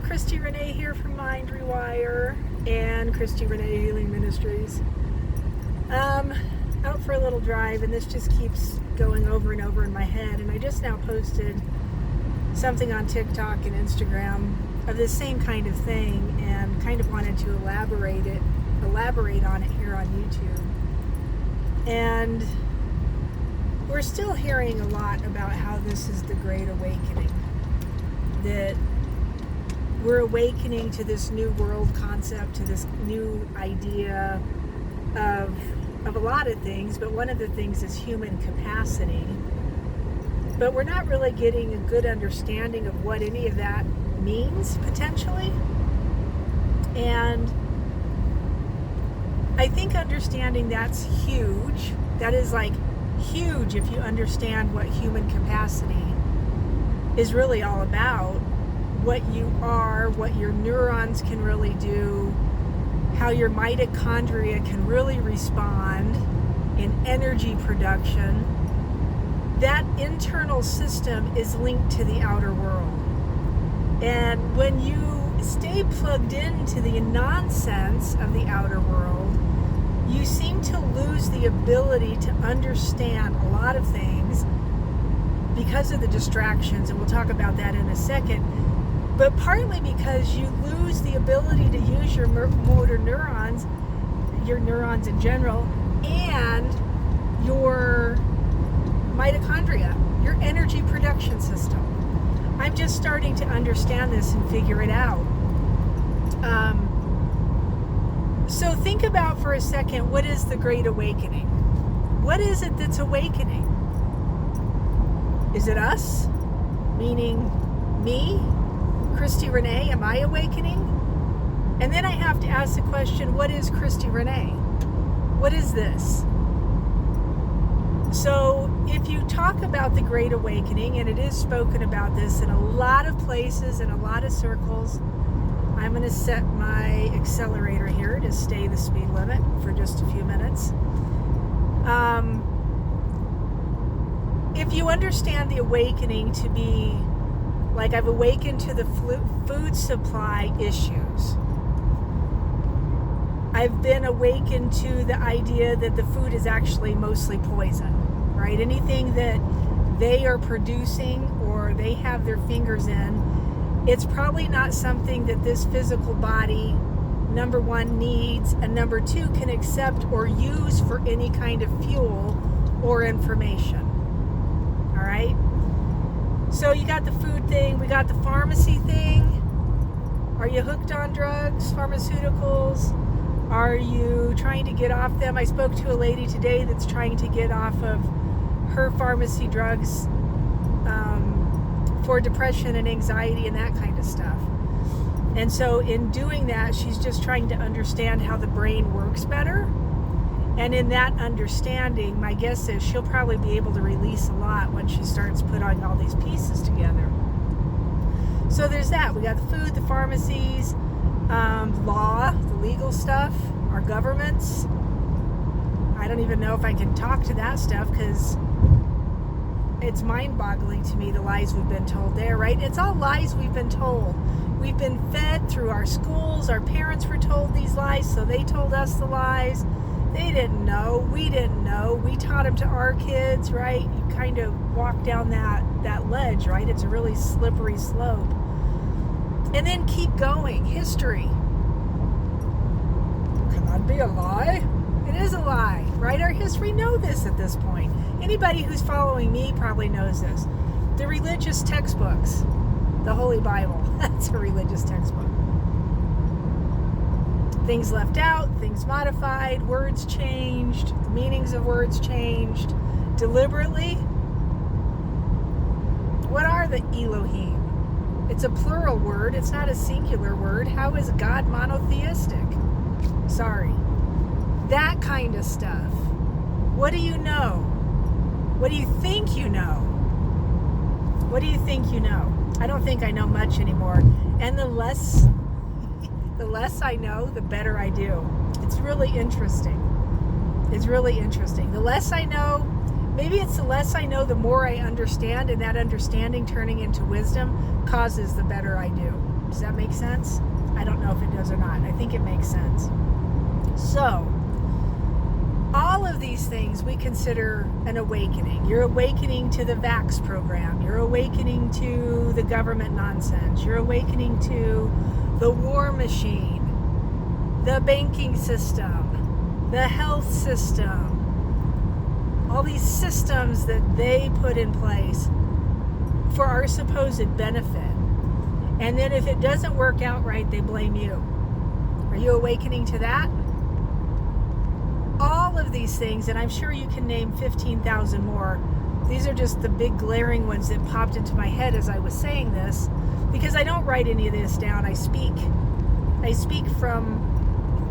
Christy Renee here from Mind Rewire and Christy Renee Healing Ministries. Out for a little drive, and this just keeps going over and over in my head. And I just now posted something on TikTok and Instagram of the same kind of thing, and kind of wanted to elaborate on it here on YouTube. And we're still hearing a lot about how this is the Great Awakening, that we're awakening to this new world concept, to this new idea of a lot of things, but one of the things is human capacity. But we're not really getting a good understanding of what any of that means, potentially. And I think understanding that's huge. That is like huge if you understand what human capacity is really all about, what you are, what your neurons can really do, how your mitochondria can really respond in energy production. That internal system is linked to the outer world. And when you stay plugged into the nonsense of the outer world, you seem to lose the ability to understand a lot of things because of the distractions, and we'll talk about that in a second. But partly because you lose the ability to use your motor neurons, your neurons in general, and your mitochondria, your energy production system. I'm just starting to understand this and figure it out. So think about for a second, what is the Great Awakening? What is it that's awakening? Is it us? Meaning me? Christy Renee, am I awakening? And then I have to ask the question, what is Christy Renee? What is this? So if you talk about the Great Awakening, and it is spoken about this in a lot of places, in a lot of circles, I'm going to set my accelerator here to stay the speed limit for just a few minutes. If you understand the awakening to be like I've awakened to the food supply issues. I've been awakened to the idea that the food is actually mostly poison, right? Anything that they are producing or they have their fingers in, it's probably not something that this physical body, number one, needs, and number two, can accept or use for any kind of fuel or information. All right? So you got the food thing, we got the pharmacy thing. Are you hooked on drugs, pharmaceuticals? Are you trying to get off them? I spoke to a lady today that's trying to get off of her pharmacy drugs for depression and anxiety and that kind of stuff. And so in doing that, she's just trying to understand how the brain works better. And in that understanding, my guess is she'll probably be able to release a lot when she starts putting all these pieces together. So there's that. We got the food, the pharmacies, law, the legal stuff, our governments. I don't even know if I can talk to that stuff because it's mind-boggling to me, the lies we've been told there, right? It's all lies we've been told. We've been fed through our schools. Our parents were told these lies, so they told us the lies. They didn't know. We didn't know. We taught them to our kids, right? You kind of walk down that ledge, right? It's a really slippery slope. And then keep going. History. Can that be a lie? It is a lie, right? Our history know this at this point. Anybody who's following me probably knows this. The religious textbooks, the Holy Bible, that's a religious textbook. Things left out, things modified, words changed, the meanings of words changed deliberately. What are the Elohim? It's a plural word, it's not a singular word. How is God monotheistic? Sorry. That kind of stuff. What do you know? What do you think you know? What do you think you know? I don't think I know much anymore. And the less I know, the better I do. It's really interesting. It's really interesting. The less I know, maybe it's the less I know, the more I understand, and that understanding turning into wisdom causes the better I do. Does that make sense? I don't know if it does or not. I think it makes sense. So, all of these things we consider an awakening. You're awakening to the vax program. You're awakening to the government nonsense. You're awakening to the war machine, the banking system, the health system, all these systems that they put in place for our supposed benefit. And then if it doesn't work out right, they blame you. Are you awakening to that? All of these things, and I'm sure you can name 15,000 more. These are just the big glaring ones that popped into my head as I was saying this, because I don't write any of this down. I speak from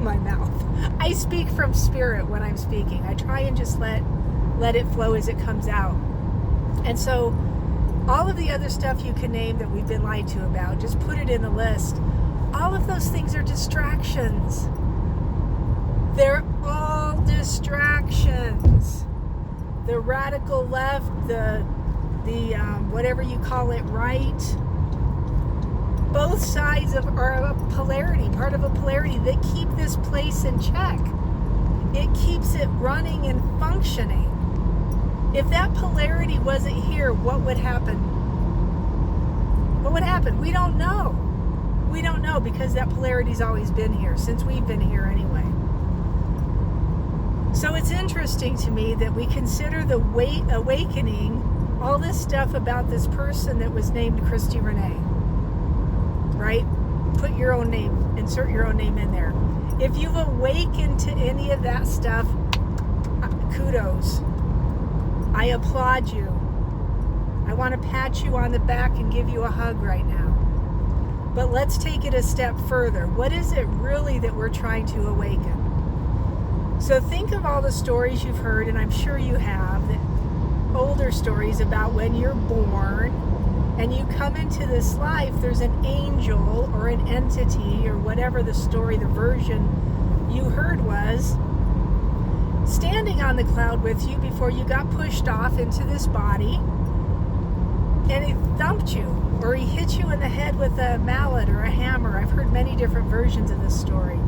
my mouth. I speak from spirit when I'm speaking. I try and just let it flow as it comes out. And so all of the other stuff you can name that we've been lied to about, just put it in the list. All of those things are distractions. They're all distractions. The radical left, the whatever you call it, right. Both sides are a polarity, part of a polarity that keep this place in check. It keeps it running and functioning. If that polarity wasn't here, what would happen? What would happen? We don't know. We don't know, because that polarity's always been here, since we've been here anyway. So it's interesting to me that we consider the awakening all this stuff about this person that was named Christy Renee. Right? Put your own name, insert your own name in there. If you've awakened to any of that stuff, kudos. I applaud you. I want to pat you on the back and give you a hug right now. But let's take it a step further. What is it really that we're trying to awaken? So think of all the stories you've heard, and I'm sure you have, the older stories about when you're born and you come into this life, there's an angel or an entity or whatever the story, the version you heard was, standing on the cloud with you before you got pushed off into this body, and he thumped you, or he hit you in the head with a mallet or a hammer. I've heard many different versions of this story,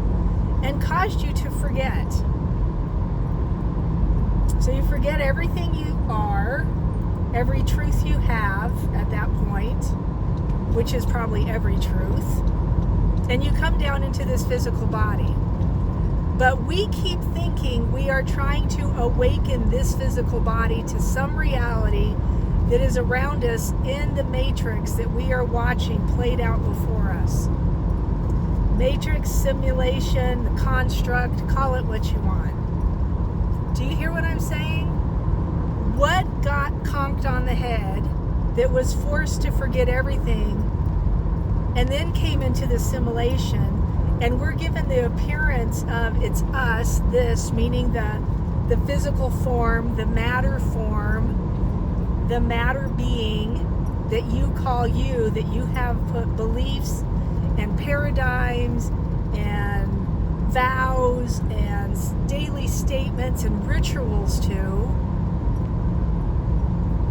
and caused you to forget. So you forget everything you are, every truth you have at that point, which is probably every truth, and you come down into this physical body. But we keep thinking we are trying to awaken this physical body to some reality that is around us in the matrix that we are watching played out before us. Matrix, simulation, the construct, call it what you want. Do you hear what I'm saying? What got conked on the head that was forced to forget everything and then came into the simulation? And we're given the appearance of it's us, this, meaning the physical form, the matter being that you call you, that you have put beliefs and paradigms and vows and daily statements and rituals to.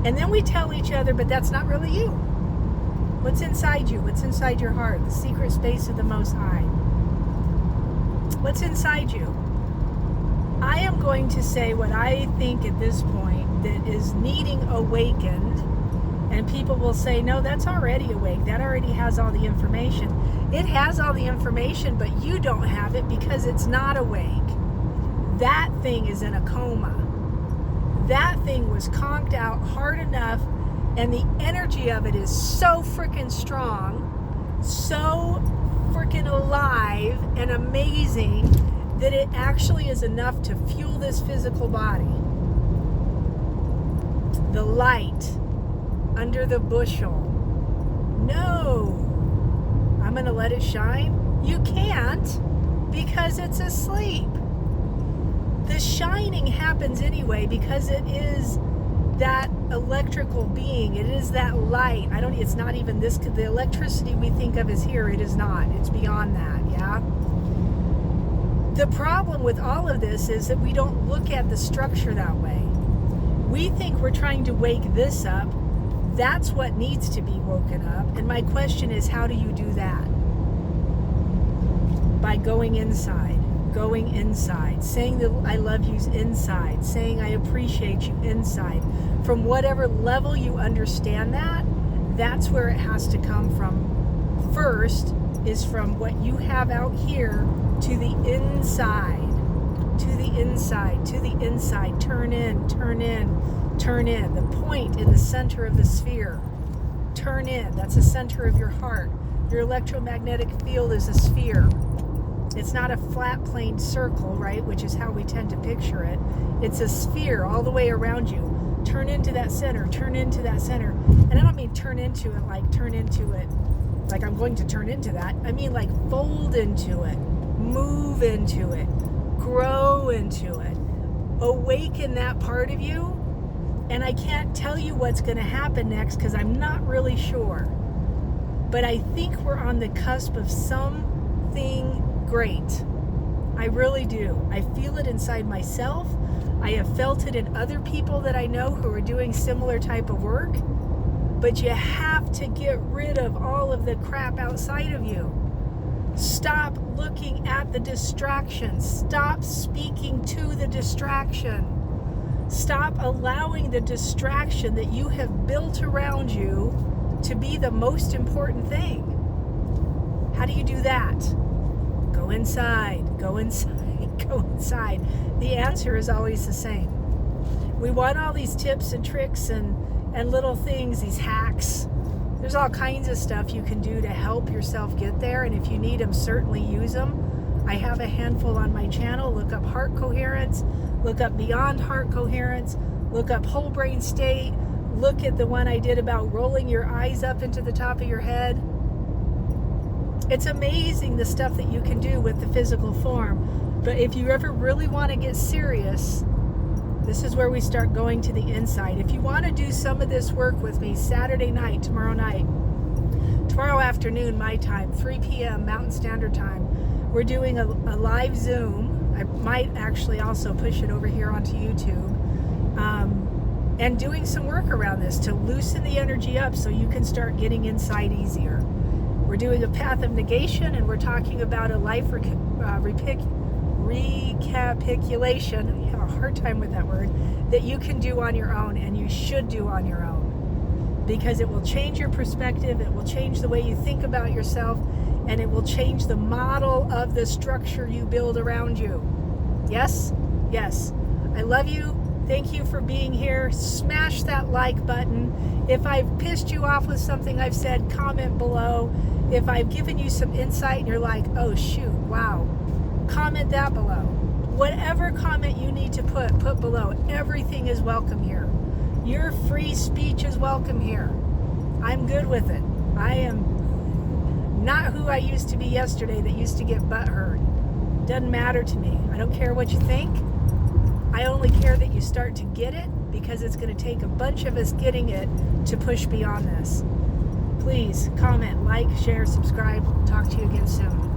And then we tell each other, but that's not really you. What's inside you? What's inside your heart? The secret space of the Most High. What's inside you? I am going to say what I think at this point that is needing awakened, and people will say, no, that's already awake. That already has all the information. It has all the information, but you don't have it because it's not awake. That thing is in a coma. That thing was conked out hard enough, and the energy of it is so freaking strong, so freaking alive and amazing that it actually is enough to fuel this physical body. The light under the bushel. No, I'm going to let it shine. You can't, because it's asleep. The shining happens anyway because it is that electrical being. It is that light. It's not even this, the electricity we think of is here. It is not. It's beyond that, yeah? The problem with all of this is that we don't look at the structure that way. We think we're trying to wake this up. That's what needs to be woken up. And my question is, how do you do that? By going inside, saying the I love yous inside, saying I appreciate you inside. From whatever level you understand that, that's where it has to come from. First is from what you have out here to the inside, to the inside, to the inside. Turn in, turn in, turn in. The point in the center of the sphere. Turn in. That's the center of your heart. Your electromagnetic field is a sphere. It's not a flat planed circle, right? Which is how we tend to picture it. It's a sphere all the way around you. Turn into that center, turn into that center. And I don't mean turn into it like I'm going to turn into that. I mean like fold into it, move into it, grow into it, awaken that part of you. And I can't tell you what's going to happen next because I'm not really sure. But I think we're on the cusp of something great. I really do. I feel it inside myself. I have felt it in other people that I know who are doing similar type of work. But you have to get rid of all of the crap outside of you. Stop looking at the distraction. Stop speaking to the distraction. Stop allowing the distraction that you have built around you to be the most important thing. How do you do that? Go inside, go inside, go inside. The answer is always the same. We want all these tips and tricks and little things, these hacks. There's all kinds of stuff you can do to help yourself get there, and if you need them, certainly use them. I have a handful on my channel. Look up heart coherence, look up beyond heart coherence, look up whole brain state, look at the one I did about rolling your eyes up into the top of your head. It's amazing the stuff that you can do with the physical form. But if you ever really want to get serious, this is where we start going to the inside. If you want to do some of this work with me, Saturday night, tomorrow afternoon, my time, 3 p.m. Mountain Standard Time, we're doing a live Zoom. I might actually also push it over here onto YouTube. And doing some work around this to loosen the energy up so you can start getting inside easier. We're doing a path of negation, and we're talking about a life recapitulation. I have a hard time with that word, that you can do on your own, and you should do on your own, because it will change your perspective, it will change the way you think about yourself, and it will change the model of the structure you build around you. Yes? Yes. I love you. Thank you for being here. Smash that like button. If I've pissed you off with something I've said, comment below. If I've given you some insight and you're like, oh shoot, wow, comment that below. Whatever comment you need to put below. Everything is welcome here. Your free speech is welcome here. I'm good with it. I am not who I used to be yesterday that used to get butthurt. Doesn't matter to me. I don't care what you think. I only care that you start to get it, because it's going to take a bunch of us getting it to push beyond this. Please comment, like, share, subscribe. Talk to you again soon.